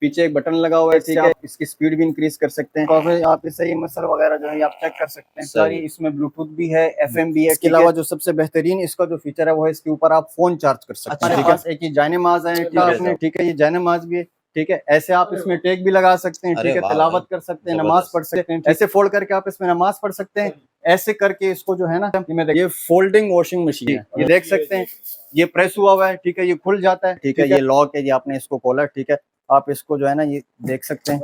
पीछे एक बटन लगा हुआ है, ठीक है। इसकी स्पीड भी इंक्रीज कर सकते हैं, तो आप इससे ये मसल वगैरह जो है आप चेक कर सकते हैं। सारी इसमें ब्लूटूथ भी है, FM भी है। इसके अलावा जो सबसे बेहतरीन इसका जो फीचर है वो है इसके ऊपर आप फोन चार्ज कर सकते हैं। ठीक है, एक ये जानेमाज है, ठीक है, ये जानेमाज भी है, ठीक है। ऐसे आप इसमें टेक भी लगा सकते हैं, ठीक है, तिलावत कर सकते हैं, नमाज पढ़ सकते हैं। ऐसे फोल्ड करके आप इसमें नमाज पढ़ सकते हैं। ऐसे करके इसको जो है ना, ये फोल्डिंग वॉशिंग मशीन है, ये देख सकते हैं, ये प्रेस हुआ है, ठीक है, ये खुल जाता है, ठीक है। ये लॉक है, ये आपने इसको खोला, ठीक है। आप इसको जो है ना ये देख सकते हैं,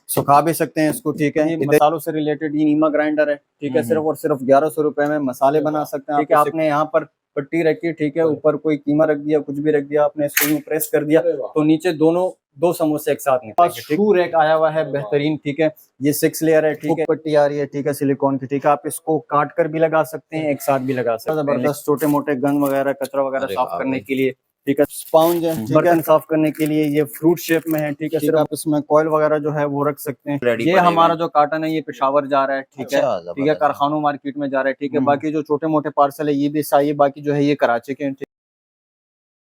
सुखा भी सकते हैं इसको, ठीक है। ये मसालों से रिलेटेड ये नीमा ग्राइंडर है, ठीक है। सिर्फ और सिर्फ 1100 रुपए में मसाले बना सकते हैं, ठीक है। आपने यहाँ पर पट्टी रखी, ठीक है, ऊपर कोई कीमा रख दिया, कुछ भी रख दिया, आपने इसको प्रेस कर दिया तो नीचे दो समोसे एक साथ निकलेंगे। शू रैक आया हुआ है बेहतरीन, ठीक है। ये 6 लेयर है, ठीक है। पट्टी आ रही है, ठीक है, सिलिकॉन की, ठीक है। आप इसको काट कर भी लगा सकते हैं, एक साथ भी लगा सकते हैं। जबरदस्त छोटे मोटे गन वगैरह, कचरा वगैरह साफ करने के लिए, ठीक है। स्पॉन्ज है, बर्तन साफ करने के लिए, ये फ्रूट शेप में है, ठीक है। सिर्फ आप इसमें कॉइल वगैरह जो है वो रख सकते हैं। ये हमारा जो कार्टन है ये पेशावर जा रहा है, ठीक है, ठीक है, कारखानों मार्केट में जा रहा है, ठीक है। बाकी जो छोटे मोटे पार्सल है ये भी चाहिए, बाकी जो है ये कराची के।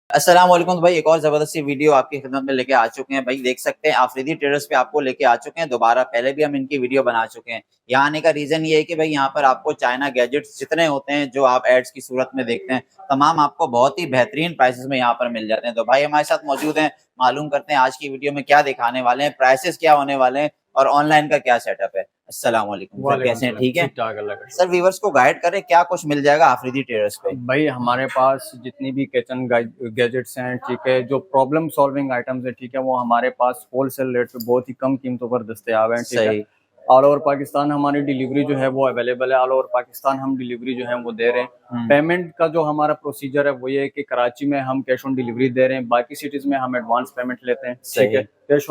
अस्सलाम वालेकुम भाई, एक और जबरदस्त सी वीडियो आपकी खिदमत में लेके आ चुके हैं भाई। देख सकते हैं आफरीदी ट्रेडर्स पे आपको लेके आ चुके हैं दोबारा। पहले भी हम इनकी वीडियो बना चुके हैं। यहाँ आने का रीजन ये है कि भाई यहाँ पर आपको चाइना गैजेट्स जितने होते हैं जो आप एड्स की सूरत में देखते हैं, तमाम आपको बहुत ही बेहतरीन प्राइसेस में यहाँ पर मिल जाते हैं। तो भाई हमारे साथ मौजूद हैं, मालूम करते हैं आज की वीडियो में क्या दिखाने वाले हैं, प्राइसेस क्या होने वाले हैं और ऑनलाइन का क्या सेटअप है। अस्सलाम वालेकुम सर, कैसे हैं? ठीक है सर, व्यूअर्स को गाइड करें क्या कुछ मिल जाएगा आफरीदी ट्रेडर्स पे। भाई हमारे पास जितनी भी किचन गैजेट्स हैं, ठीक है, जो प्रॉब्लम सॉल्विंग आइटम्स है, ठीक है, वो हमारे पास होलसेल रेट पे बहुत ही कम कीमतों पर दस्तयाब हैं, ठीक है। ऑल ओवर पाकिस्तान हमारी डिलीवरी जो है वो अवेलेबल है। ऑल ओवर पाकिस्तान हम डिलीवरी जो है वो दे रहे हैं। पेमेंट का जो हमारा प्रोसीजर है वो ये है कि कराची में हम कैश ऑन डिलीवरी दे रहे हैं, बाकी सिटीज में हम एडवांस पेमेंट लेते हैं, ठीक है। कैश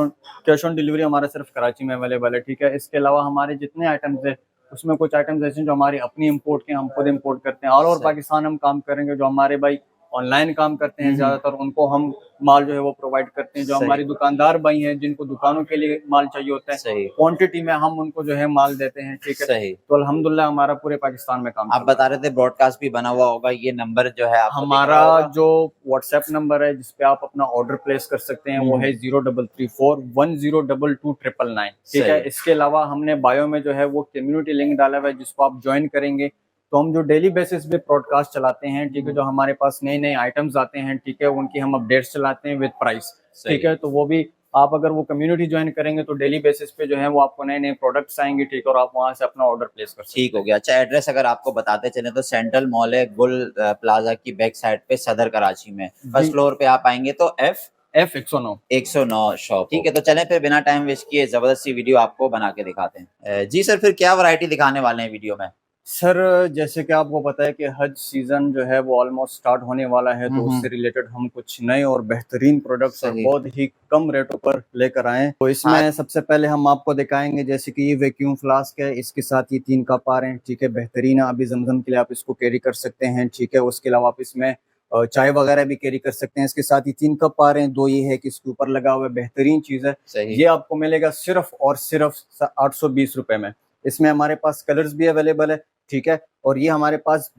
ऑन डिलीवरी हमारा सिर्फ कराची में अवेलेबल है, ठीक है। इसके अलावा हमारे जितने आइटम्स है उसमें कुछ आइटम्स ऐसे हैं जो हमारी अपनी इंपोर्ट के, हम खुद इंपोर्ट करते हैं। ऑल ओवर पाकिस्तान हम काम करेंगे। जो हमारे भाई ऑनलाइन काम करते हैं ज्यादातर, उनको हम माल जो है वो प्रोवाइड करते हैं। जो हमारी दुकानदार भाई हैं जिनको दुकानों के लिए माल चाहिए होता है, क्वांटिटी में हम उनको जो है माल देते हैं, ठीक है। तो अल्हम्दुलिल्लाह हमारा पूरे पाकिस्तान में काम। आप बता रहे थे ब्रॉडकास्ट भी बना हुआ होगा, ये नंबर जो है हमारा जो व्हाट्सएप नंबर है जिसपे आप अपना ऑर्डर प्लेस कर सकते हैं वो है 0334102299, ठीक है। इसके अलावा हमने बायो में जो है वो कम्युनिटी लिंक डाला हुआ है, जिसको आप ज्वाइन करेंगे तो हम जो डेली बेसिस पे ब्रॉडकास्ट चलाते हैं, ठीक है, जो हमारे पास नए नए आइटम्स आते हैं, ठीक है, उनकी हम अपडेट्स चलाते हैं विद प्राइस, ठीक है। तो वो भी आप अगर वो कम्युनिटी ज्वाइन करेंगे तो डेली बेसिस पे जो है वो आपको नए नए प्रोडक्ट्स आएंगे, ठीक है, और आप वहां से अपना ऑर्डर प्लेस कर सकते हैं। ठीक हो गया। अच्छा, एड्रेस अगर आपको बताते चले तो सेंट्रल मॉल है, गुल प्लाजा की बैक साइड पे, सदर कराची में। फर्स्ट फ्लोर पे आप आएंगे तो F 109 शॉप, ठीक है। तो चलें फिर बिना टाइम वेस्ट किए जबरदस्त सी वीडियो आपको बना के दिखाते हैं। जी सर, फिर क्या वैरायटी दिखाने वाले हैं वीडियो में? सर जैसे कि आपको पता है कि हज सीजन जो है वो ऑलमोस्ट स्टार्ट होने वाला है, तो उससे रिलेटेड हम कुछ नए और बेहतरीन प्रोडक्ट्स और बहुत ही कम रेटों पर लेकर आए। तो इसमें सबसे पहले हम आपको दिखाएंगे जैसे कि ये वैक्यूम फ्लास्क है, इसके साथ ये 3 कप आ रहे हैं, ठीक है, बेहतरीन है। अभी जमजम के लिए आप इसको कैरी कर सकते हैं, ठीक है। उसके अलावा आप इसमें चाय वगैरह भी कैरी कर सकते हैं। इसके साथ ही 3 कप आ रहे हैं, 2 ये है कि इसके ऊपर लगा हुआ है, बेहतरीन चीज है। ये आपको मिलेगा सिर्फ और सिर्फ 820 रुपए में। इसमें हमारे पास कलर्स भी अवेलेबल है, ठीक है, और ये हमारे पास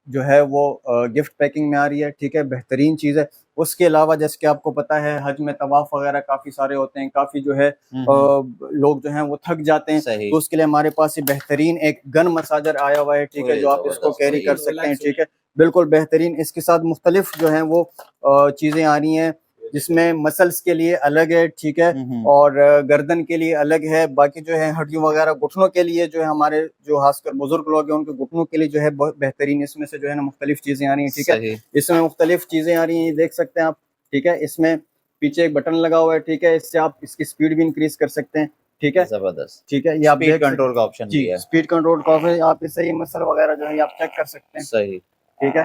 जो है वो गिफ्ट पैकिंग में आ रही है, ठीक है, बेहतरीन चीज है। उसके अलावा जैसे कि आपको पता है हज में तवाफ वगैरह काफी सारे होते हैं, काफी जो है लोग जो हैं वो थक जाते हैं, तो उसके लिए हमारे पास ये बेहतरीन एक गन मसाजर आया हुआ है, ठीक है, जो आप इसको कैरी कर सकते हैं, ठीक है, बिल्कुल बेहतरीन। इसके साथ मुख्तलिफ जो है वो चीजें आ रही हैं, जिसमें मसल्स के लिए अलग है, ठीक है, और गर्दन के लिए अलग है। बाकी जो है हड्डियों वगैरह, घुटनों के लिए जो है हमारे जो खासकर बुजुर्ग लोग हैं उनके घुटनों के लिए जो है बहुत बेहतरीन इसमें से जो है ना मुख्तलिफ चीजें आ रही हैं, ठीक है। इसमें मुख्तलिफ चीजें आ रही हैं, देख सकते हैं आप, ठीक है। इसमें पीछे एक बटन लगा हुआ है, ठीक है, इससे आप इसकी स्पीड भी इंक्रीज कर सकते हैं, ठीक है, जबरदस्त, ठीक है। ये आप स्पीड कंट्रोल का ऑप्शन भी है, स्पीड कंट्रोल का ऑप्शन, आप इससे ये मसल वगैरह जो है आप चेक कर सकते हैं, सही, ठीक है।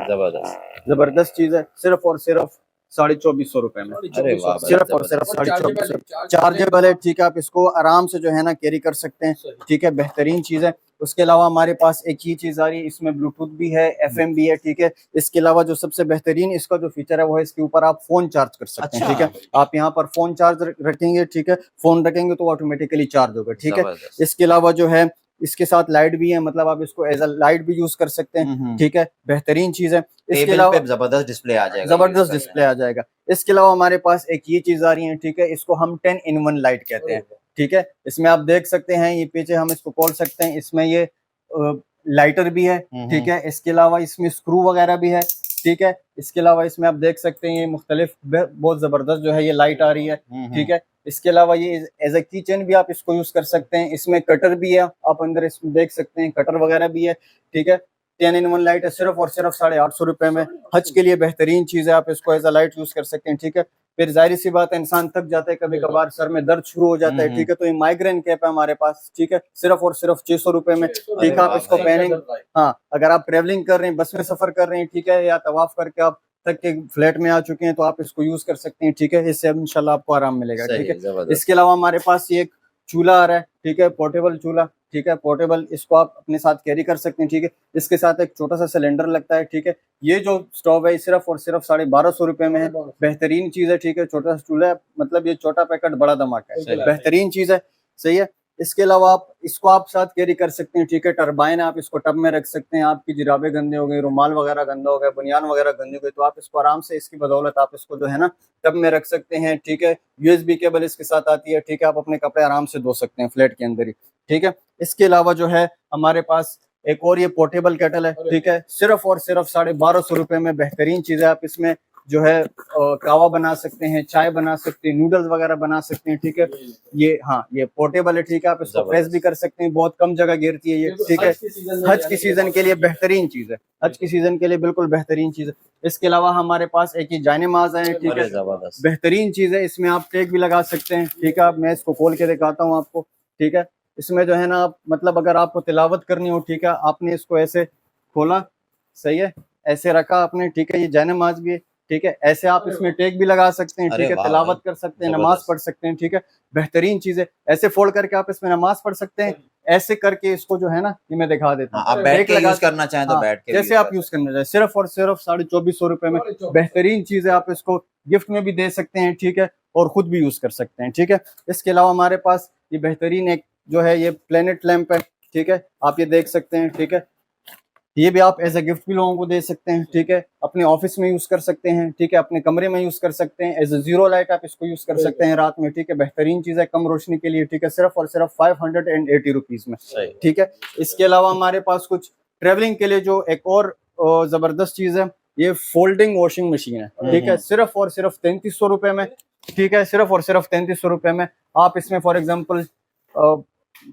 जबरदस्त चीज है, सिर्फ और सिर्फ 2450 रुपए में, सिर्फ और सिर्फ 2450। चार्जेबल है, ठीक है, आप इसको आराम से जो है ना कैरी कर सकते हैं, ठीक है, बेहतरीन चीज है। उसके अलावा हमारे पास एक ही चीज आ रही है, इसमें ब्लूटूथ भी है, FM भी है, ठीक है। इसके अलावा जो सबसे बेहतरीन इसका जो फीचर है वो है इसके ऊपर आप फोन चार्ज कर सकते हैं, ठीक है। आप यहाँ पर फोन चार्ज रखेंगे, ठीक है, फोन रखेंगे तो ऑटोमेटिकली चार्ज होगा, ठीक है। इसके अलावा जो है इसके साथ लाइट भी है, मतलब आप इसको एज अ लाइट भी यूज कर सकते हैं, ठीक है, बेहतरीन चीज है। इसके अलावा जबरदस्त डिस्प्ले आ जाएगा, जबरदस्त डिस्प्ले आ जाएगा। इसके अलावा हमारे पास एक ये चीज आ रही है, ठीक है, इसको हम 10-in-1 लाइट कहते हैं, ठीक है। इसमें आप देख सकते हैं, ये पीछे हम इसको खोल सकते हैं, इसमें ये लाइटर भी है, ठीक है। इसके अलावा इसमें स्क्रू वगैरह भी है, ठीक है। इसके अलावा इसमें आप देख सकते हैं ये मुख्तलिफ बहुत जबरदस्त जो है ये लाइट आ रही है, ठीक है। इसके अलावा ये एज ए किचन भी आप इसको यूज कर सकते हैं। इसमें कटर भी है, आप अंदर इसमें देख सकते हैं कटर वगैरह भी है, ठीक है। 10-in-1 लाइट है, सिर्फ और सिर्फ 850 रुपए में। हज के लिए बेहतरीन चीज है, आप इसको एज अ लाइट यूज कर सकते हैं, ठीक है। फिर जाहिर सी बात है, इंसान थक जाता है, कभी कभार सर में दर्द शुरू हो जाता है, ठीक है, तो ये माइग्रेन कैप है हमारे पास, ठीक है, सिर्फ और सिर्फ 600 रुपए में, ठीक है। आप इसको पहनेंगे, हाँ, अगर आप ट्रेवलिंग कर रहे हैं, बस में सफर कर रहे हैं, ठीक है, या तवाफ करके आप तक के फ्लैट में आ चुके हैं, तो आप इसको यूज कर सकते हैं, ठीक है। इससे इंशाल्लाह आपको आराम मिलेगा, ठीक है। इसके अलावा हमारे पास ये एक चूल्हा आ रहा है, ठीक है, पोर्टेबल चूल्हा, ठीक है, पोर्टेबल, इसको आप अपने साथ कैरी कर सकते हैं, ठीक है। इसके साथ एक छोटा सा सिलेंडर लगता है, ठीक है। ये जो स्टोव है सिर्फ और सिर्फ 1250 रुपए में है, बेहतरीन चीज है, ठीक है। छोटा सा चूल्हा है, मतलब ये छोटा पैकेट बड़ा धमाका है, बेहतरीन चीज है, सही है। इसके अलावा आप इसको आप साथ कैरी कर सकते हैं, ठीक है। टरबाइन है, आप इसको टब में रख सकते हैं, आपकी जिराबे गंदे हो गए, रुमाल वगैरह गंदा हो गया, बनियान वगैरह गंदे हो गए, तो आप इसको आराम से, इसकी बदौलत आप इसको जो है ना टब में रख सकते हैं, ठीक है। यूएसबी केबल इसके साथ आती है, ठीक है, आप अपने कपड़े आराम से धो सकते हैं फ्लैट के अंदर ही, ठीक है। इसके अलावा जो है हमारे पास एक और ये पोर्टेबल केटल है, ठीक है, सिर्फ और सिर्फ 1250 रुपए में, बेहतरीन चीज है। आप इसमें जो है कावा बना सकते हैं, चाय बना सकते हैं, नूडल्स वगैरह बना सकते हैं, ठीक है। ये हाँ, ये पोर्टेबल है, ठीक है, आप इसको प्रेस भी कर सकते हैं, बहुत कम जगह गिरती है ये, ठीक है। हज की सीजन के लिए बेहतरीन चीज है, हज की सीजन के लिए बिल्कुल बेहतरीन चीज है। इसके अलावा हमारे पास एक ये जानेमाज है, ठीक है, बेहतरीन चीज है। इसमें आप टेक भी लगा सकते हैं, ठीक है। मैं इसको खोल के दिखाता हूँ आपको, ठीक है। इसमें जो है ना, आप मतलब अगर आपको तिलावत करनी हो, ठीक है, आपने इसको ऐसे खोला, सही है, ऐसे रखा आपने, ठीक है। ये जानेमाज भी है, ठीक है, ऐसे आप इसमें टेक भी लगा सकते हैं, ठीक है, तिलावत कर सकते हैं, नमाज पढ़ सकते हैं, ठीक है, बेहतरीन चीज है। ऐसे फोल्ड करके आप इसमें नमाज पढ़ सकते हैं, ऐसे करके इसको जो है ना, ये मैं दिखा देता हूँ, आप बैठ के यूज करना चाहें तो बैठ के, जैसे आप यूज करना चाहें, सिर्फ और सिर्फ 2450 रुपए में, बेहतरीन चीज है। आप इसको गिफ्ट में भी दे सकते हैं, ठीक है, और खुद भी यूज कर सकते हैं, ठीक है। इसके अलावा हमारे पास ये बेहतरीन एक जो है ये प्लेनेट लैंप है, ठीक है, आप ये देख सकते हैं, ठीक है। ये भी आप एज ए गिफ्ट भी लोगों को दे सकते हैं, ठीक है, अपने ऑफिस में यूज कर सकते हैं, ठीक है, अपने कमरे में यूज कर सकते हैं, एज ए जीरो लाइट आप इसको यूज कर सकते हैं रात में, ठीक है, बेहतरीन चीज है, कम रोशनी के लिए, ठीक है, सिर्फ और सिर्फ 580 रुपीज में, ठीक है। इसके अलावा हमारे पास कुछ ट्रेवलिंग के लिए जो एक और जबरदस्त चीज है, ये फोल्डिंग वॉशिंग मशीन है, ठीक है, सिर्फ और सिर्फ 3300 रुपए में, ठीक है, सिर्फ और सिर्फ 3300 रुपए में। आप इसमें फॉर एग्जाम्पल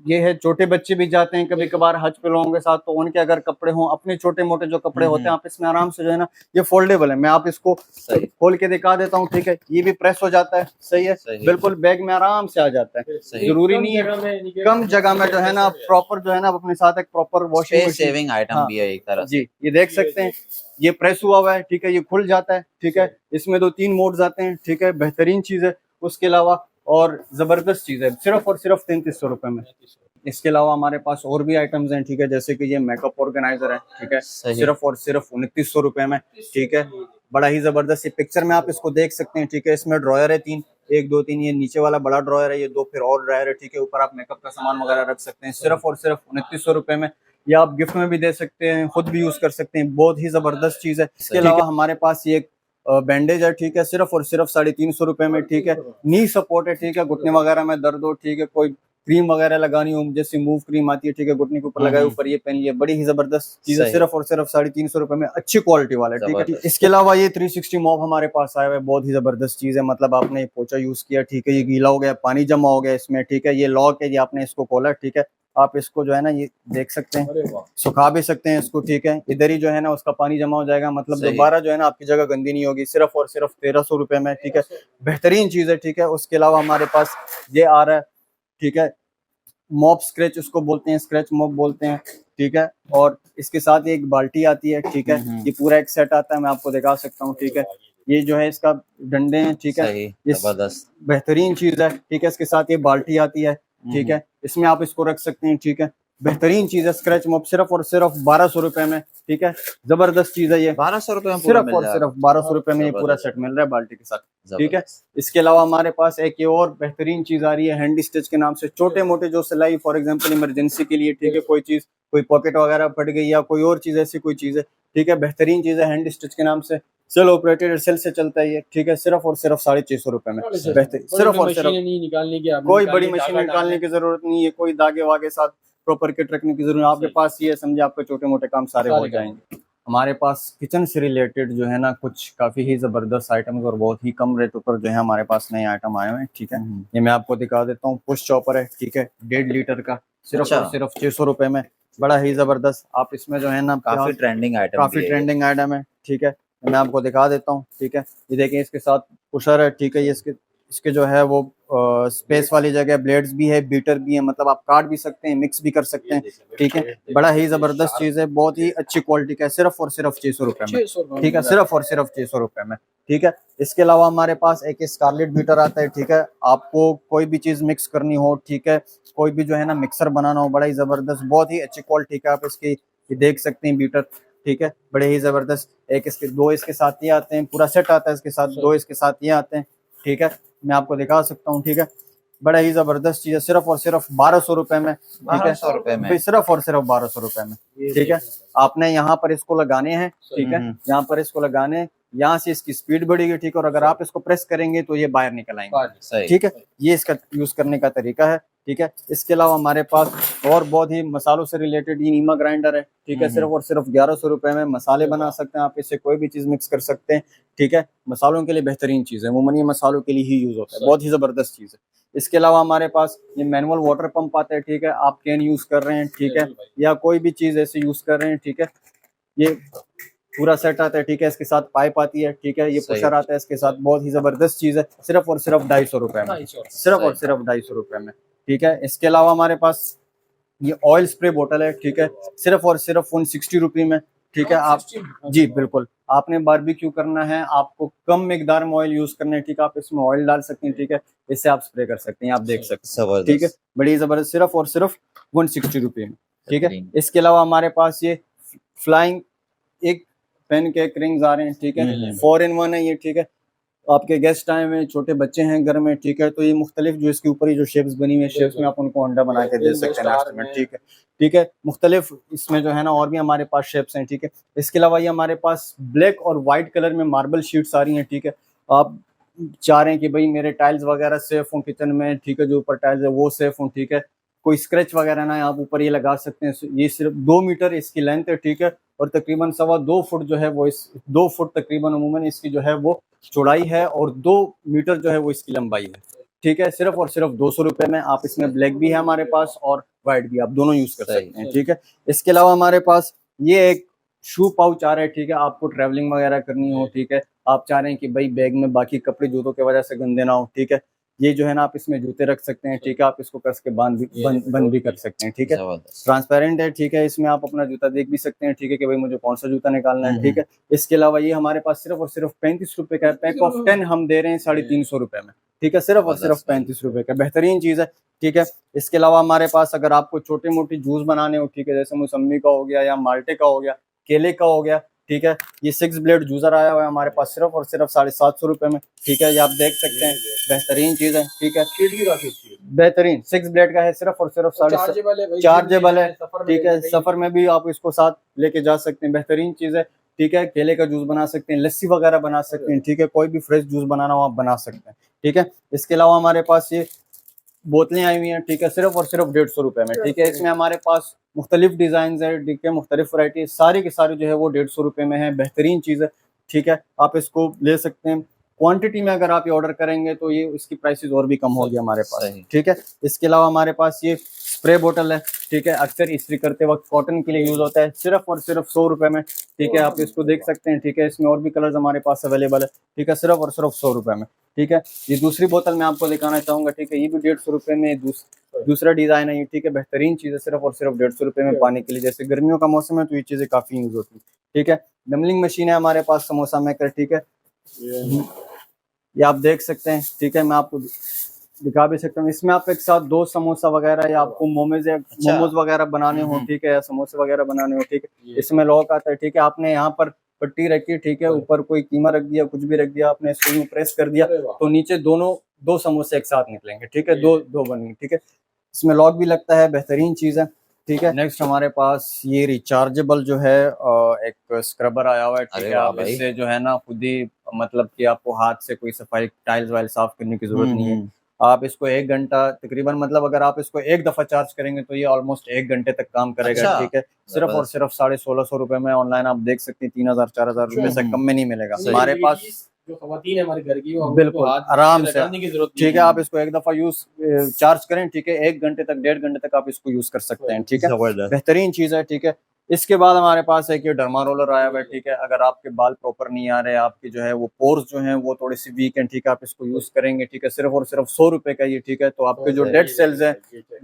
ये है, छोटे बच्चे भी जाते हैं कभी कभार हज पे लोगों के साथ, तो उनके अगर कपड़े हों, अपने छोटे मोटे जो कपड़े होते हैं, आप इसमें आराम से जो है ना, ये फोल्डेबल है, मैं आप इसको खोल के दिखा देता हूँ, ठीक है। ये भी प्रेस हो जाता है, सही है, बिल्कुल बैग में आराम से आ जाता है, जरूरी नहीं है, कम जगह में जो है ना प्रॉपर जो है ना अपने साथ एक प्रॉपर वॉशिंग सेविंग आइटम भी है एक तरह जी। ये देख सकते हैं, ये प्रेस हुआ हुआ है, ठीक है, ये खुल जाता है, ठीक है। इसमें 2-3 मोड्स आते हैं, ठीक है, बेहतरीन चीज है। उसके अलावा और जबरदस्त चीज है, सिर्फ और सिर्फ 3300 रुपए में। इसके अलावा हमारे पास और भी आइटम्स हैं, ठीक है, जैसे कि ये मेकअप ऑर्गेनाइजर है, ठीक है, सिर्फ और सिर्फ 2900 रुपए में, ठीक है, बड़ा ही जबरदस्त। पिक्चर में आप इसको देख सकते हैं, ठीक है। इसमें ड्रॉयर है 3, 1 2 3, ये नीचे वाला बड़ा ड्रॉयर है, ये 2 फिर और ड्रॉयर है, ठीक है, ऊपर आप मेकअप का सामान वगैरह रख सकते हैं, सिर्फ और सिर्फ 2900 रुपए में। या आप गिफ्ट में भी दे सकते हैं, खुद भी यूज कर सकते हैं, बहुत ही जबरदस्त चीज है। इसके अलावा हमारे पास ये बैंडेज है, ठीक है, सिर्फ और सिर्फ 350 रुपए में, ठीक है। नी सपोर्ट है, ठीक है, घुटने वगैरह में दर्द हो, ठीक है, कोई क्रीम वगैरह लगानी हो, जैसे मूव क्रीम आती है, ठीक है, घुटने के ऊपर लगाए, ऊपर ये पहन लिया, बड़ी ही जबरदस्त चीज है, सिर्फ और सिर्फ 350 रुपए में, अच्छी क्वालिटी वाला, ठीक है। इसके अलावा ये 360 मॉप हमारे पास आया हुआ है, बहुत ही जबरदस्त चीज है, मतलब आपने ये पोचा यूज किया, ठीक है, ये गीला हो गया, पानी जमा हो गया इसमें, ठीक है, ये लॉक है, ये आपने इसको खोला, ठीक है, आप इसको जो है ना ये देख सकते हैं, सुखा भी सकते हैं इसको, ठीक है, इधर ही जो है ना उसका पानी जमा हो जाएगा, मतलब दोबारा जो है ना आपकी जगह गंदी नहीं होगी, सिर्फ और सिर्फ 1300 रुपए में, ठीक है, बेहतरीन चीज है, ठीक है। उसके अलावा हमारे पास ये आ रहा है, ठीक है, मॉप स्क्रैच उसको बोलते हैं, स्क्रैच मॉप बोलते हैं, ठीक है, और इसके साथ एक बाल्टी आती है, ठीक है, ये पूरा एक सेट आता है, मैं आपको दिखा सकता हूँ, ठीक है, ये जो है इसका डंडे हैं, ठीक है, ये बेहतरीन चीज है, ठीक है। इसके साथ ये बाल्टी आती है, ठीक है, इसमें आप इसको रख सकते हैं, ठीक है, बेहतरीन चीज है, स्क्रैच मॉप सिर्फ और सिर्फ 1200 रुपए में, ठीक है। जबरदस्त चीज है ये, 1200 रुपए में सिर्फ और सिर्फ 1200 रुपए में ये पूरा सेट मिल रहा है बाल्टी के साथ, ठीक है। इसके अलावा हमारे पास एक ये और बेहतरीन चीज आ रही है हैंडी स्टिच के नाम से, छोटे मोटे जो सिलाई फॉर एग्जांपल इमरजेंसी के लिए, ठीक है, कोई चीज, कोई पॉकेट वगैरह फट गई या कोई और चीज ऐसी कोई चीज है, ठीक है, बेहतरीन चीज है हैंडी स्टिच के नाम से, सेल ऑपरेटेड सेल से चलता है ये, ठीक है, सिर्फ और सिर्फ 650 रुपए में, बेहतरीन, सिर्फ और सिर्फ, निकालने की कोई बड़ी मशीन निकालने की जरूरत नहीं है, कोई धागे वागे साथ प्रॉपर किट रखने की जरूरत, आपके पास ये समझे आपके छोटे मोटे काम सारे हो जाएंगे। हमारे पास किचन से रिलेटेड जो है ना कुछ काफी ही जबरदस्त आइटम्स और बहुत ही कम रेटों पर जो है हमारे पास नए आइटम आए हुए हैं, ठीक है। ये मैं आपको दिखा देता हूँ, पुश चॉपर है, ठीक है, 1.5 लीटर का, सिर्फ और सिर्फ 600 रुपए में, बड़ा ही जबरदस्त। आप इसमें जो है ना काफी ट्रेंडिंग आइटम है, ठीक है, मैं आपको दिखा देता हूँ, ठीक है। ये देखिए इसके साथ पुशर है, ठीक है, ये इसके जो है वो स्पेस वाली जगह, ब्लेड्स भी है, बीटर भी है, मतलब आप काट भी सकते हैं, मिक्स भी कर सकते हैं, ठीक है, बड़ा ही जबरदस्त चीज है, बहुत ही अच्छी क्वालिटी का है, सिर्फ और सिर्फ 600 रुपए में, ठीक है, सिर्फ और सिर्फ 600 रुपए में, ठीक है। इसके अलावा हमारे पास एक स्कारलेट बीटर आता है, ठीक है, आपको कोई भी चीज मिक्स करनी हो, ठीक है, कोई भी जो है ना मिक्सर बनाना हो, बड़ा ही जबरदस्त, बहुत ही अच्छी क्वालिटी का आप इसकी देख सकते हैं बीटर, ठीक है, बड़े ही जबरदस्त। एक इसके दो इसके साथ ये आते हैं, पूरा सेट आता है इसके साथ, दो इसके साथ ये आते हैं, ठीक है, मैं आपको दिखा सकता हूँ, ठीक है, बड़ा ही जबरदस्त चीज है, सिर्फ और सिर्फ 1200 रुपए में, ठीक है, 1200 रुपए में, सिर्फ और सिर्फ 1200 रुपए में, ठीक है। आपने यहाँ पर इसको लगाने हैं, ठीक है, यहाँ पर इसको लगाने हैं, यहाँ से इसकी स्पीड बढ़ेगी, ठीक है, और अगर आप इसको प्रेस करेंगे तो ये बाहर निकल आएंगे, ठीक है, ये इसका यूज करने का तरीका है, ठीक है। इसके अलावा हमारे पास और बहुत ही मसालों से रिलेटेड ये नीमा ग्राइंडर है, ठीक है, सिर्फ और सिर्फ 1100 रुपए में मसाले बना सकते हैं आप, इससे कोई भी चीज मिक्स कर सकते हैं, ठीक है, मसालों के लिए बेहतरीन चीज है, अमूमन ये मसालों के लिए ही यूज होता है, बहुत ही जबरदस्त चीज है। इसके अलावा हमारे पास ये मैनुअल वाटर पंप आता है, ठीक है, आप कैन यूज कर रहे हैं, ठीक है, या कोई भी चीज ऐसे यूज कर रहे हैं, ठीक है, ये पूरा सेट आता है, ठीक है, इसके साथ पाइप आती है, ठीक है, ये पुशर आता है इसके साथ, बहुत ही जबरदस्त चीज है, सिर्फ और सिर्फ 250 रुपए में, सिर्फ और सिर्फ 250 रुपए में, ठीक है। इसके अलावा हमारे पास ये ऑयल स्प्रे बोतल है, ठीक है, सिर्फ और सिर्फ 160 रुपए में, ठीक है। आप जी बिल्कुल, आपने बारबेक्यू करना है, आपको कम मिकदार में ऑयल यूज करना है, ठीक है, आप इसमें ऑयल डाल सकते हैं, ठीक है, इससे आप स्प्रे कर सकते हैं, आप देख सकते हैं, ठीक है, बड़ी जबरदस्त, सिर्फ और सिर्फ 160 रुपए में, ठीक है। इसके अलावा हमारे पास ये फ्लाइंग एक पेन केक रिंग्स आ रहे हैं, ठीक है, 4 in 1 है ये, ठीक है, आपके गेस्ट आए हुए छोटे बच्चे हैं घर में, ठीक है, तो ये मुख्तलिफ जो इसके ऊपर ही जो शेप्स बनी हुई है, शेप्स में आप उनको अंडा बना के दे सकते हैं नाश्ते में, ठीक है, ठीक है, मुख्तलिफ इसमें जो है ना और भी हमारे पास शेप्स हैं, ठीक है। इसके अलावा ये हमारे पास ब्लैक और वाइट कलर में मार्बल शीट्स आ रही हैं, ठीक है, आप चाह रहे हैं कि भाई मेरे टाइल्स वगैरह सेफ हों किचन में, ठीक है, जो ऊपर टाइल्स है वो सेफ हों, ठीक है, कोई स्क्रैच वगैरह ना, आप ऊपर ये लगा सकते हैं। ये सिर्फ 2 मीटर इसकी लेंथ है, ठीक है, और तकरीबन 2.25 फुट जो है वो 2 फुट तकरीबन अमूमन इसकी जो है वो चौड़ाई है, और 2 मीटर जो है वो इसकी लंबाई है, ठीक है, सिर्फ और सिर्फ 200 रुपए में। आप इसमें ब्लैक भी है हमारे पास और व्हाइट भी, आप दोनों यूज कर सकते हैं, ठीक है। इसके अलावा हमारे पास ये एक शू पाउच आ रहा है, ठीक है, आपको ट्रैवलिंग वगैरह करनी हो, ठीक है, आप चाह रहे हैं कि भाई बैग में बाकी कपड़े जूतों की वजह से गंदे ना हो, ठीक है, ये जो है ना आप इसमें जूते रख सकते हैं, ठीक है, आप इसको कस के बंद भी कर सकते हैं, ठीक है, ट्रांसपेरेंट है, ठीक है, इसमें आप अपना जूता देख भी सकते हैं, ठीक है, कि भाई मुझे कौन सा जूता निकालना है, ठीक है। इसके अलावा ये हमारे पास सिर्फ और सिर्फ 35 रुपए का है, पैक ऑफ 10 हम दे रहे हैं 350 रुपए में, ठीक है, सिर्फ और सिर्फ 35 रुपए का, बेहतरीन चीज है, ठीक है। इसके अलावा हमारे पास अगर आपको छोटे मोटे जूस बनाने हो, ठीक है, जैसे मौसम्मी का हो गया या माल्टे का हो गया, केले का हो गया, ठीक है, ये 6 ब्लेड जूसर आया हुआ है हमारे पास सिर्फ और सिर्फ 750 रुपए में, ठीक है, ये आप देख सकते हैं, बेहतरीन चीज है, ठीक है, बेहतरीन 6 ब्लेड का है, सिर्फ और सिर्फ चार्जेबल है, ठीक है, सफर में भी आप इसको साथ लेके जा सकते हैं, बेहतरीन चीज है, ठीक है, केले का जूस बना सकते हैं, लस्सी वगैरह बना सकते हैं, ठीक है, कोई भी फ्रेश जूस बनाना हो आप बना सकते हैं, ठीक है। इसके अलावा हमारे पास ये बोतलें आई हुई हैं, ठीक है, सिर्फ और सिर्फ 150 रुपए में, ठीक है, इसमें हमारे पास मुख्तलिफ डिजाइन है, ठीक है, मुख्तलिफ वैरायटी, सारी की सारी जो है वो 150 रुपए में है, बेहतरीन चीज है, ठीक है, आप इसको ले सकते हैं। क्वांटिटी में अगर आप ये ऑर्डर करेंगे तो ये इसकी प्राइसेस और भी कम होगी हमारे पास, ठीक है। इसके अलावा हमारे पास ये स्प्रे बोतल है, ठीक है, अक्सर इस्त्री करते वक्त कॉटन के लिए यूज होता है, सिर्फ और सिर्फ 100 रुपए में, ठीक है, आप इसको देख सकते हैं, ठीक है, इसमें और भी कलर्स हमारे पास अवेलेबल है, ठीक है, सिर्फ और सिर्फ 100 रुपए में, ठीक है। ये दूसरी बोतल मैं आपको दिखाना चाहूंगा, ठीक है, ये भी 150 रुपए में दूसरा डिजाइन है ये, ठीक है, बेहतरीन चीज है, सिर्फ और सिर्फ 150 रुपए में पानी के लिए, जैसे गर्मियों का मौसम है तो ये चीजें काफी यूज होती है, ठीक है। डमलिंग मशीन है हमारे पास समोसा मेकर, ठीक है, ये आप देख सकते हैं, ठीक है, मैं आपको दिखा भी सकता हूँ। इसमें आप एक साथ 2 समोसा वगैरह या आपको मोमोज वगैरह बनाने हो, ठीक है, या समोसे वगैरह बनाने हो, ठीक है, इसमें लॉक आता है, ठीक है। आपने यहाँ पर पट्टी रखी, ठीक है, ऊपर कोई कीमा रख दिया, कुछ भी रख दिया आपने, इसको प्रेस कर दिया तो नीचे दोनों 2 समोसे एक साथ निकलेंगे, ठीक है, दो बनेंगे, ठीक है। इसमें लॉक भी लगता है, बेहतरीन चीज है, ठीक है। नेक्स्ट हमारे पास ये रिचार्जेबल जो है एक स्क्रबर आया हुआ है, ठीक है। आप इससे जो है ना खुद ही मतलब कि आपको हाथ से कोई सफाई टाइल्स वाइल साफ करने की जरूरत नहीं है। आप इसको 1 घंटा तकरीबन, मतलब अगर आप इसको 1 दफा चार्ज करेंगे तो ये ऑलमोस्ट 1 घंटे तक काम करेगा, ठीक है। सिर्फ और सिर्फ 1650 रुपए में ऑनलाइन आप देख सकते हैं, 3000-4000 रुपए से कम में नहीं मिलेगा हमारे पास। जो खवातीन है हमारे घर की, वो बिल्कुल आराम से, ठीक है, आप इसको 1 दफा चार्ज करें, ठीक है, 1 घंटे तक 1.5 घंटे तक आप इसको यूज कर सकते हैं, ठीक है। बेहतरीन चीज है, ठीक है। इसके बाद हमारे पास है कि डर्मा रोलर आया हुआ है, ठीक है। अगर आपके बाल प्रॉपर नहीं आ रहे, आपके जो है वो पोर्स जो हैं वो थोड़े सी वीक हैं, ठीक है, आप इसको यूज करेंगे, ठीक है, सिर्फ और सिर्फ 100 रुपए का ये, ठीक है। तो आपके जो डेड सेल्स है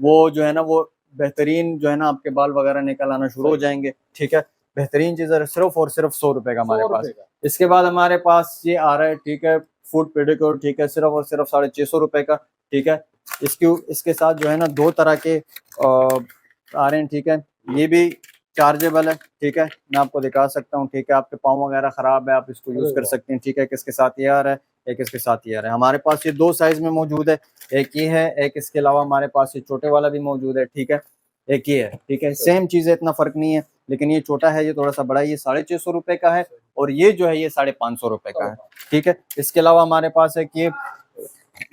वो जो है ना वो बेहतरीन जो है ना आपके बाल वगैरह निकल आना शुरू हो जाएंगे, ठीक है। बेहतरीन चीज है, सिर्फ और सिर्फ 100 रुपए का हमारे पास। इसके बाद हमारे पास ये आ रहा है, ठीक है, फुट पेडिक्योर, ठीक है, सिर्फ और सिर्फ 650 रुपए का, ठीक है। इसके साथ जो है ना 2 तरह के आ रहे हैं, ठीक है। ये भी चार्जेबल है, ठीक है, मैं आपको दिखा सकता हूँ, ठीक है। आपके पाँव वगैरह खराब है, आप इसको यूज कर सकते हैं, ठीक है। किसके साथ ये आ रहा है, एक इसके साथ ये आ रहा है। हमारे पास ये 2 साइज में मौजूद है, एक ये है, एक इसके अलावा हमारे पास ये छोटे वाला भी मौजूद है, ठीक है, एक ये है, ठीक है। सेम चीज है, इतना फर्क नहीं है, लेकिन ये छोटा है, ये थोड़ा सा बड़ा है। ये 650 रुपए का है और ये जो है ये 550 रुपए का है, ठीक है। इसके अलावा हमारे पास है कि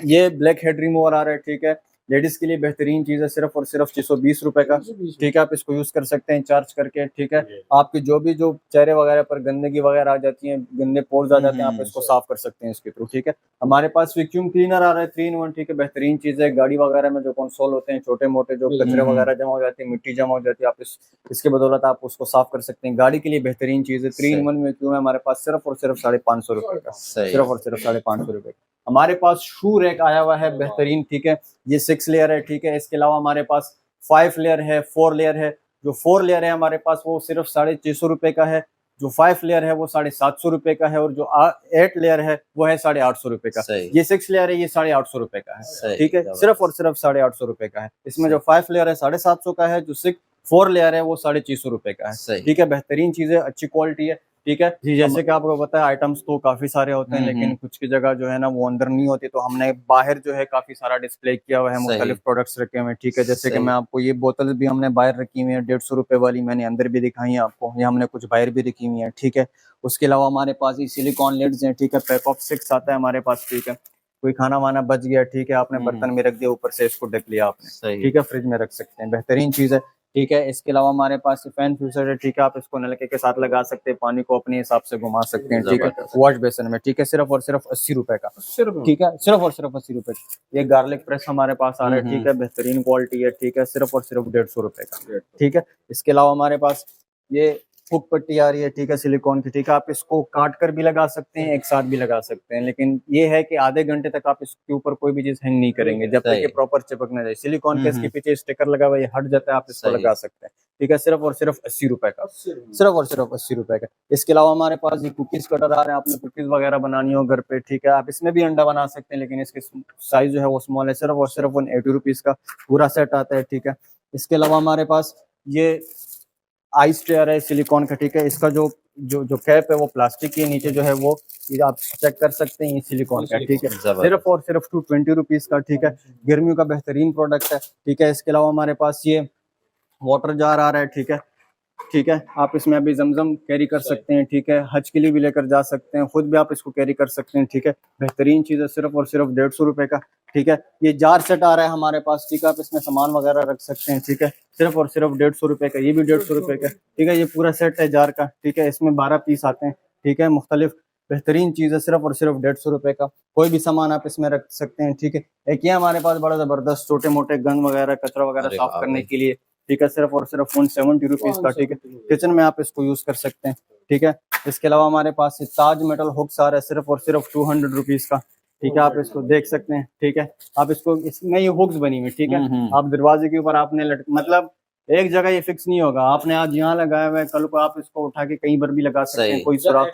ये ब्लैक हेड रिमूवर आ रहा है, ठीक है। लेडीज के लिए बेहतरीन चीज है, सिर्फ और सिर्फ 620 रुपए का, ठीक है। आप इसको यूज कर सकते हैं चार्ज करके, ठीक है। आपके जो चेहरे वगैरह पर गंदगी वगैरह आ जाती है, गंदे पोर्स आ जाते हैं, आप इसको साफ कर सकते हैं इसके थ्रू, ठीक है। हमारे पास वैक्यूम क्लीनर आ रहा है 3 in 1, ठीक है, बेहतरीन चीज है। गाड़ी वगैरह में जो कंसोल होते हैं, छोटे मोटे जो कचरे वगैरह जमा हो जाते हैं, मिट्टी जमा हो जाती है, आप इसके बदौलत आप उसको साफ कर सकते हैं। गाड़ी के लिए बेहतरीन चीज है, 3 in 1 वैक्यूम है हमारे पास, सिर्फ और सिर्फ 550 रुपए का, सिर्फ और सिर्फ 550 रुपए का। हमारे पास शू रैक आया हुआ है बेहतरीन, ठीक है, ये 6 लेयर है, ठीक है। इसके अलावा हमारे पास 5 लेयर है, 4 लेयर है। जो 4 लेयर है हमारे पास वो सिर्फ 650 रुपए का है, जो 5 लेयर है वो 750 रुपए का है, और जो 8 लेयर है वो है 850 रुपए का। ये 6 लेयर है, ये 850 रुपए का है, ठीक है, सिर्फ और सिर्फ 850 रुपए का है। इसमें जो 5 लेयर है 750 का है, जो 4 लेयर है वो 650 रुपए का है, ठीक है। बेहतरीन चीज है, अच्छी क्वालिटी है, ठीक है जी। जैसे कि आपको पता है आइटम्स तो काफी सारे होते हैं, लेकिन कुछ की जगह जो है ना वो अंदर नहीं होती, तो हमने बाहर जो है काफी सारा डिस्प्ले किया हुआ है, मुख्तलिफ प्रोडक्ट्स रखे हुए हैं, ठीक है। जैसे कि मैं आपको ये बोतल भी हमने बाहर रखी हुई है 150 रुपए वाली, मैंने अंदर भी दिखाई है आपको, ये हमने कुछ बाहर भी रखी हुई है, ठीक है। उसके अलावा हमारे पास ये सिलिकॉन लिड्स हैं, ठीक है, पैक ऑफ 6 आता है हमारे पास, ठीक है। कोई खाना वाना बच गया, ठीक है, आपने बर्तन में रख दिया, ऊपर से इसको ढक लिया आपने, ठीक है, फ्रिज में रख सकते हैं, बेहतरीन चीज है, ठीक है। इसके अलावा हमारे पास फैन फ्यूजर है, ठीक है, आप इसको नलके के साथ लगा सकते हैं, पानी को अपने हिसाब से घुमा सकते हैं, ठीक है, वॉश बेसिन में, ठीक है, सिर्फ और सिर्फ 80 रुपए का, ठीक है, सिर्फ और सिर्फ 80 रुपए। ये गार्लिक प्रेस हमारे पास आ रहा है, ठीक है, बेहतरीन क्वालिटी है, ठीक है, सिर्फ और सिर्फ 150 रुपए का, ठीक है। इसके अलावा हमारे पास ये हुक पट्टी आ रही है, ठीक है, सिलिकॉन की, ठीक है। आप इसको काट कर भी लगा सकते हैं, एक साथ भी लगा सकते हैं, लेकिन ये है कि आधे घंटे तक आप इसके ऊपर कोई भी चीज हैंग नहीं करेंगे जब तक ये प्रॉपर चिपक ना जाए। सिलिकॉन के इसके पीछे स्टिकर लगा हुआ है, ये हट जाता है, आप इसको लगा सकते हैं, ठीक है, सिर्फ और सिर्फ 80 रुपए का, सिर्फ और सिर्फ 80 रुपए का। इसके अलावा हमारे पास ये कुकीज कटर आ रहे हैं, आपने कुकीज वगैरह बनानी हो घर पे, ठीक है, आप इसमें भी अंडा बना सकते हैं, लेकिन इसके साइज जो है वो स्मॉल है, सिर्फ और सिर्फ 180 रुपीज का पूरा सेट आता है, ठीक है। इसके अलावा हमारे पास ये आइस ट्रेयर है सिलिकॉन का, ठीक है। इसका जो कैप है वो प्लास्टिक की, नीचे जो है वो आप चेक कर सकते हैं, ये सिलिकॉन का, ठीक है, सिर्फ और सिर्फ 220 रुपीज का, ठीक है। गर्मियों का बेहतरीन प्रोडक्ट है, ठीक है। इसके अलावा हमारे पास ये वाटर जार आ रहा है, ठीक है, ठीक है। आप इसमें अभी जमजम कैरी कर सकते हैं, ठीक है, हज के लिए भी लेकर जा सकते हैं, खुद भी आप इसको कैरी कर सकते हैं, ठीक है। बेहतरीन चीज है, सिर्फ और सिर्फ 150 रुपए का, ठीक है। ये जार सेट आ रहा है हमारे पास, ठीक है, आप इसमें सामान वगैरह रख सकते हैं, ठीक है, सिर्फ और सिर्फ 150 रुपए का। ये भी 150 रुपए का, ठीक है। ये पूरा सेट है जार का, ठीक है, इसमें 12 पीस आते हैं, ठीक है, मुख्तलिफ बेहतरीन चीज है, सिर्फ और सिर्फ 150 रुपए का। कोई भी सामान आप इसमें रख सकते हैं, ठीक है। एक ये हमारे पास बड़ा जबरदस्त छोटे मोटे गन वगैरह कचरा वगैरह साफ करने के लिए, ठीक है, सिर्फ और सिर्फ 170 रुपीज का, ठीक है। किचन में आप इसको यूज कर सकते हैं, ठीक है। इसके अलावा हमारे पास ताज मेटल हुक्स आ रहा है, सिर्फ और सिर्फ 200 रुपीज का, ठीक है। आप इसको देख सकते हैं, ठीक है। आप इसको, इसमें ये हुक्स बनी हुई, ठीक है, आप दरवाजे के ऊपर आपने मतलब एक जगह ये फिक्स नहीं होगा, आपने आज यहाँ लगाया हुआ है, कल को आप इसको उठा के कहीं पर भी लगा सकते हैं, कोई सुराख,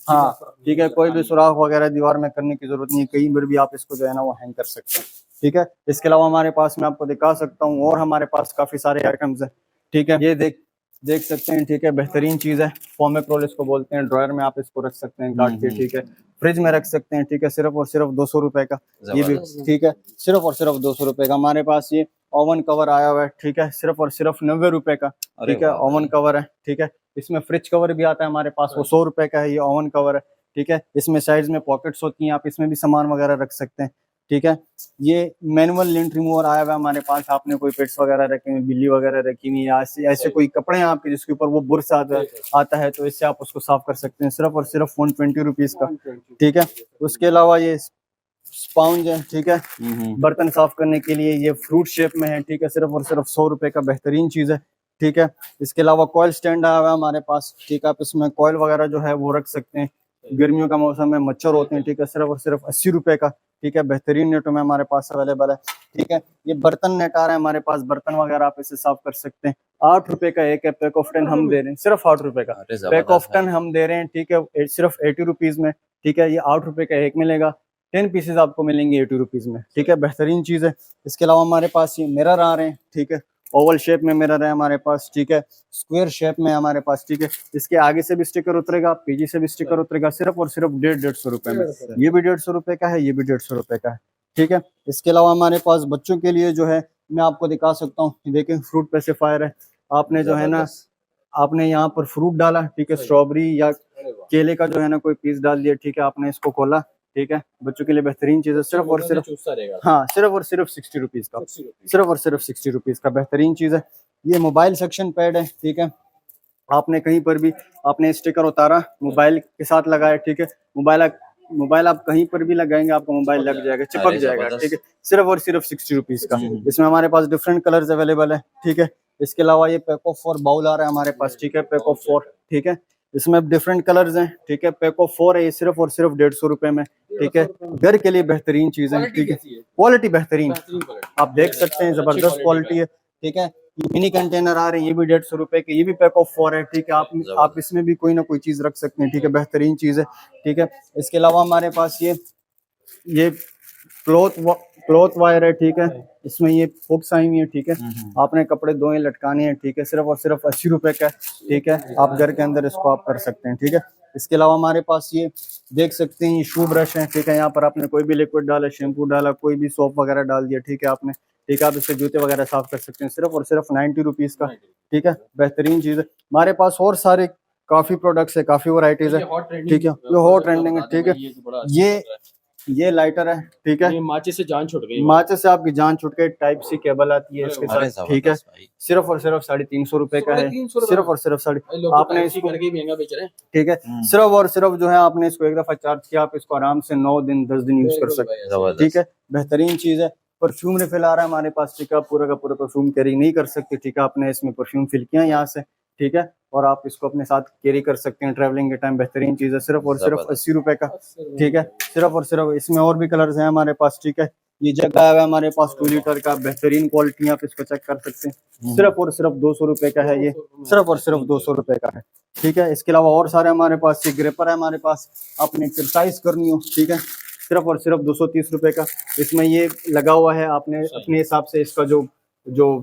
हाँ, ठीक है, कोई भी सुराख वगैरह दीवार में करने की जरूरत नहीं है, कहीं पर भी आप इसको जो है ना वो हैंग कर सकते हैं, ठीक है। इसके अलावा हमारे पास मैं आपको दिखा सकता हूँ और हमारे पास काफी सारे आइटम्स हैं, ठीक है। ये देख सकते हैं, ठीक है, बेहतरीन चीज है। फोमेक रोल इसको बोलते हैं। ड्रॉयर में आप इसको रख सकते हैं काट के, ठीक है। फ्रिज में रख सकते हैं, ठीक है, सिर्फ और सिर्फ 200 रुपए का ये भी, ठीक है, सिर्फ और सिर्फ 200 रुपए का। हमारे पास ये ओवन कवर आया हुआ है, ठीक है, सिर्फ और सिर्फ 90 रुपए का, ठीक है, ओवन कवर है, ठीक है। इसमें फ्रिज कवर भी आता है हमारे पास, वो 100 रुपए का है, ये ओवन कवर है, ठीक है। इसमें साइड्स में पॉकेट्स होती हैं, आप इसमें भी सामान वगैरह रख सकते हैं, ठीक है। ये मैनुअल लिंट रिमूवर आया हुआ है हमारे पास। आपने कोई पेट्स वगैरह रखे हुए, बिल्ली वगैरह रखी हुई, या ऐसे कोई कपड़े हैं आपके जिसके ऊपर वो बुर्स आता है, तो इससे आप उसको साफ कर सकते हैं, सिर्फ और सिर्फ 120 रुपीज का, ठीक है। उसके अलावा ये स्पॉन्ज है, ठीक है, बर्तन साफ करने के लिए, ये फ्रूट शेप में है, ठीक है, सिर्फ और सिर्फ 100 रुपए का, बेहतरीन चीज है, ठीक है। इसके अलावा कॉयल स्टैंड आया हुआ है हमारे पास, ठीक है, आप इसमें कॉयल वगैरह जो है वो रख सकते हैं। गर्मियों का मौसम में मच्छर होते हैं, ठीक है, सिर्फ और सिर्फ 80 रुपए का, ठीक है, बेहतरीन नेटों में हमारे पास अवेलेबल है, ठीक है। ये बर्तन नेट आ रहा है हमारे पास, बर्तन वगैरह आप इसे साफ कर सकते हैं। 8 रुपए का एक है, पैक ऑफ 10 हम दे रहे हैं, सिर्फ 8 रुपए का पैक ऑफ 10 हम दे रहे हैं, ठीक है, सिर्फ 80 रुपीज में, ठीक है। ये 8 रुपए का एक मिलेगा, 10 पीसेज आपको मिलेंगे 80 रुपीज में, ठीक है, बेहतरीन चीज है। इसके अलावा हमारे पास ये मिरर आ रहे हैं, ठीक है, ओवल शेप में मिरर है हमारे पास, ठीक है, स्क्वायर शेप में हमारे पास, ठीक है। इसके आगे से भी स्टिकर उतरेगा, पीछे से भी स्टिकर उतरेगा, सिर्फ और सिर्फ 150 रुपए में। ये भी 150 रुपए का है, ये भी 150 रुपए का है, ठीक है। इसके अलावा हमारे पास बच्चों के लिए जो है मैं आपको दिखा सकता हूँ, देखें, फ्रूट पेसिफायर है। आपने जो है ना, आपने यहाँ पर फ्रूट डाला, ठीक है, स्ट्रॉबेरी या केले का जो है ना कोई पीस डाल दिया, ठीक है, आपने इसको खोला, ठीक है, बच्चों के लिए बेहतरीन चीज है, सिर्फ और सिर्फ, हाँ, सिर्फ और सिर्फ 60 रुपीज का, सिर्फ और सिर्फ 60 रुपीज का, बेहतरीन चीज है। ये मोबाइल सेक्शन पैड है, ठीक है, आपने कहीं पर भी आपने स्टिकर उतारा, मोबाइल के साथ लगाया, ठीक है, मोबाइल आप कहीं पर भी लगाएंगे आपका मोबाइल लग जाएगा, चिपक जाएगा, ठीक है, सिर्फ और सिर्फ 60 रुपीज का। इसमें हमारे पास डिफरेंट कलर्स अवेलेबल है, ठीक है। इसके अलावा ये पैक ऑफ 4 बाउल आ रहा है हमारे पास, ठीक है, पैक ऑफ 4, ठीक है, इसमें डिफरेंट कलर्स हैं, ठीक है, पैक ऑफ 4 है, ये सिर्फ और सिर्फ 150 रुपए में, ठीक है। घर के लिए बेहतरीन चीज है, ठीक है, क्वालिटी बेहतरीन, आप देख सकते हैं, जबरदस्त क्वालिटी है, ठीक है। ये मिनी कंटेनर आ रहे हैं, ये भी 150 रुपए के, ये भी पैक ऑफ 4 है, ठीक है। आप इसमें भी कोई ना कोई चीज रख सकते हैं, ठीक है, बेहतरीन चीज है, ठीक है। इसके अलावा हमारे पास ये क्लॉथ वायर है, ठीक है, इसमें ये हुक्स आई हुई है, ठीक है, आपने कपड़े धोए लटकाने हैं, ठीक है, सिर्फ और सिर्फ 80 रुपए का, ठीक है, आप घर के अंदर इसको आप कर सकते हैं, ठीक है। इसके अलावा हमारे पास ये देख सकते हैं, ये शू ब्रश है, ठीक है, यहाँ पर आपने कोई भी लिक्विड डाला, शैम्पू डाला, कोई भी सोप वगैरह डाल दिया, ठीक है, आपने, ठीक है, आप इससे जूते वगैरह साफ कर सकते हैं, सिर्फ और सिर्फ 90 रुपीज का, ठीक है, बेहतरीन चीज है। हमारे पास और सारे काफी प्रोडक्ट्स है, काफी वैरायटीज है, ठीक है, ये हॉट ट्रेंडिंग है, ठीक है। ये लाइटर है, ठीक है, माचिस से जान छुट गई, माचिस से आपकी जान छुट गई, टाइप सी केबल आती है इसके साथ, ठीक है, सिर्फ और सिर्फ 350 रुपए का है, सिर्फ और सिर्फ आपने इसको महंगा बेच रहे हैं, ठीक है, सिर्फ और सिर्फ जो है आपने इसको एक दफा चार्ज किया, आप इसको आराम से 9 दिन 10 दिन यूज कर सकते हैं, ठीक है, बेहतरीन चीज है। परफ्यूम रिफिल आ रहा है हमारे पास, ठीक है, पूरा का पूरा परफ्यूम कैरी नहीं कर सकते, ठीक है, आपने इसमें परफ्यूम फिल किया यहाँ से, ठीक है, और आप इसको अपने साथ कैरी कर सकते हैं ट्रैवलिंग के टाइम, बेहतरीन चीज है, सिर्फ और सिर्फ 80 रुपए का, ठीक है, सिर्फ और सिर्फ। इसमें और भी कलर्स हैं हमारे पास, ठीक है, ये जग आया हुआ है हमारे पास 2 लीटर का, बेहतरीन क्वालिटी, आप इसको चेक कर सकते हैं, सिर्फ और सिर्फ 200 रुपए का है, ये सिर्फ और सिर्फ 200 रुपए का है, ठीक है। इसके अलावा और सारे हमारे पास, ये ग्रेपर है हमारे पास, आपने एक्सरसाइज करनी हो, ठीक है, सिर्फ और सिर्फ 230 रुपए का। इसमें ये लगा हुआ है, आपने अपने हिसाब से इसका जो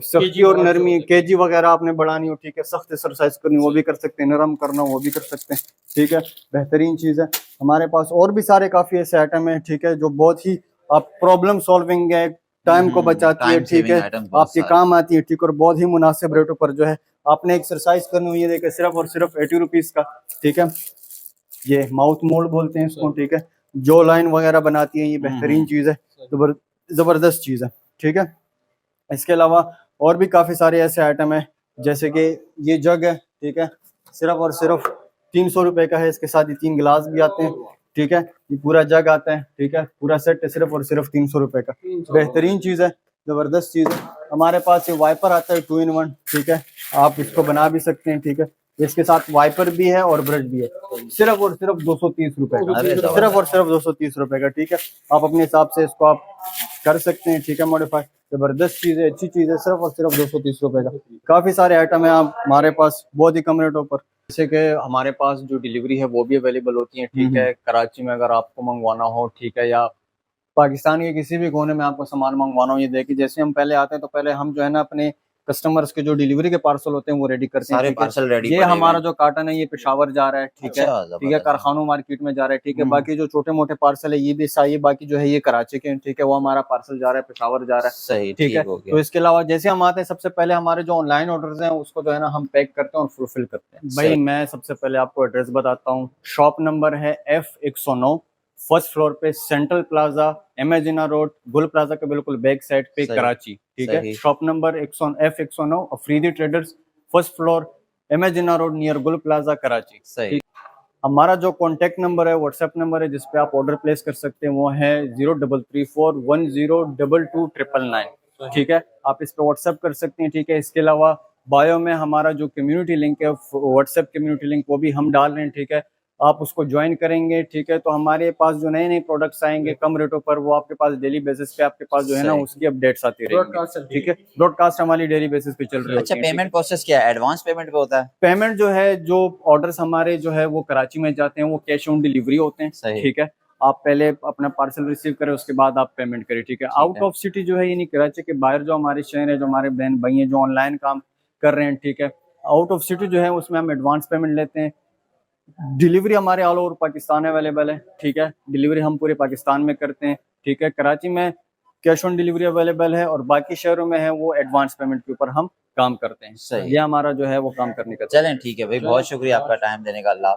सख्ती और नरमी, केजी वगैरह आपने बढ़ानी हो, ठीक है, सख्त एक्सरसाइज करनी वो भी कर सकते हैं, नरम करना वो भी कर सकते हैं, ठीक है, बेहतरीन चीज है। हमारे पास और भी सारे काफी ऐसे आइटम है, ठीक है, जो बहुत ही आप प्रॉब्लम सॉल्विंग है, टाइम को बचाती है, ठीक है, आपके काम आती है, ठीक, और बहुत ही मुनासिब रेटों पर जो है आपने एक्सरसाइज करनी हुई है, देखिए, सिर्फ और सिर्फ 80 रुपीज का, ठीक है। ये माउथ मोल्ड बोलते हैं इसको, ठीक है, जो लाइन वगैरह बनाती है, ये बेहतरीन चीज है, जबरदस्त चीज है, ठीक है। इसके अलावा और भी काफी सारे ऐसे आइटम है, जैसे कि ये जग है, ठीक है, सिर्फ और सिर्फ 300 रुपए का है, इसके साथ ये 3 गिलास भी आते हैं, ठीक है, ये पूरा जग आता है, ठीक है, पूरा सेट है, सिर्फ और सिर्फ 300 रुपए का, बेहतरीन चीज है, जबरदस्त चीज है। हमारे पास ये वाइपर आता है 2 in 1, ठीक है, आप इसको बना भी सकते हैं, ठीक है, इसके साथ वाइपर भी है और ब्रश भी है, सिर्फ और सिर्फ 230 रुपए का, सिर्फ और सिर्फ 230 रुपए का, ठीक है, आप अपने हिसाब से इसको आप कर सकते हैं, ठीक है, मॉडिफाई, जबरदस्त चीज है, अच्छी चीज है, सिर्फ और सिर्फ 230 रुपए का। काफी सारे आइटम है आप हमारे पास बहुत ही कम रेटों पर, जैसे कि हमारे पास जो डिलीवरी है वो भी अवेलेबल होती है, ठीक है, कराची में अगर आपको मंगवाना हो, ठीक है, या पाकिस्तान के किसी भी कोने में आपको सामान मंगवाना हो, ये देखिए जैसे हम पहले आते हैं तो पहले हम जो है ना अपने कस्टमर्स के जो डिलीवरी के पार्सल होते हैं वो रेडी करते हैं। सारे ठीक है? पार्सल रेडी ये हमारा जो कार्टन है ये पेशावर जा रहा है, ठीक है, अच्छा, ठीक है, कारखानों मार्केट में जा रहा है, ठीक है। हम्म। बाकी जो छोटे मोटे पार्सल है ये भी सही, बाकी जो है ये कराची के, ठीक है, वो हमारा पार्सल जा रहा है पेशावर जा रहा है, सही, ठीक है। हो गया। तो इसके अलावा जैसे हम आते हैं सबसे पहले हमारे जो ऑनलाइन ऑर्डर्स हैं उसको जो है ना हम पैक करते हैं और फुलफिल करते हैं। भाई मैं सबसे पहले आपको एड्रेस बताता हूँ। शॉप नंबर है F109, फर्स्ट फ्लोर पे, सेंट्रल प्लाजा, एमेजिना रोड, गुल प्लाजा के बिल्कुल बैक साइड पे, कराची, ठीक है। Shop number F109 Afridi traders, first floor, एमेजिना road, near Gul plaza, Karachi. सही। हमारा जो कॉन्टेक्ट नंबर है, व्हाट्सएप नंबर है जिसपे आप ऑर्डर प्लेस कर सकते हैं वो है 0334102299, ठीक है। आप इस पे व्हाट्सएप कर सकते हैं, ठीक है। इसके अलावा बायो में हमारा जो कम्युनिटी लिंक है, व्हाट्सएप कम्युनिटी लिंक, वो भी हम डाल रहे हैं, ठीक है। आप उसको ज्वाइन करेंगे, ठीक है, तो हमारे पास जो नए नए प्रोडक्ट्स आएंगे कम रेटों पर, वो आपके पास डेली बेसिस पे आपके पास जो है ना उसकी अपडेट्स आती रहेंगी, ठीक है। ब्रॉडकास्ट हमारी डेली बेसिस पे चल रही है। अच्छा, पेमेंट प्रोसेस क्या है? एडवांस पेमेंट पे होता है? पेमेंट जो है, जो ऑर्डर्स हमारे जो है वो कराची में जाते हैं वो कैश ऑन डिलीवरी होते हैं, ठीक है। आप पहले अपना पार्सल रिसीव करें, उसके बाद आप पेमेंट करें, ठीक है। आउट ऑफ सिटी जो है, यानी कराची के बाहर जो हमारे शहर है, जो हमारे बहन भाई हैं जो ऑनलाइन काम कर रहे हैं, ठीक है, आउट ऑफ सिटी जो है उसमें हम एडवांस पेमेंट लेते हैं। डिलीवरी हमारे ऑल ओवर पाकिस्तान अवेलेबल है, ठीक है। डिलीवरी हम पूरे पाकिस्तान में करते हैं, ठीक है। कराची में कैश ऑन डिलीवरी अवेलेबल है और बाकी शहरों में है वो एडवांस पेमेंट के ऊपर हम काम करते हैं। सही। ये हमारा जो है वो काम करने का। चलें, ठीक है भाई, बहुत शुक्रिया आपका टाइम देने का। अल्लाह।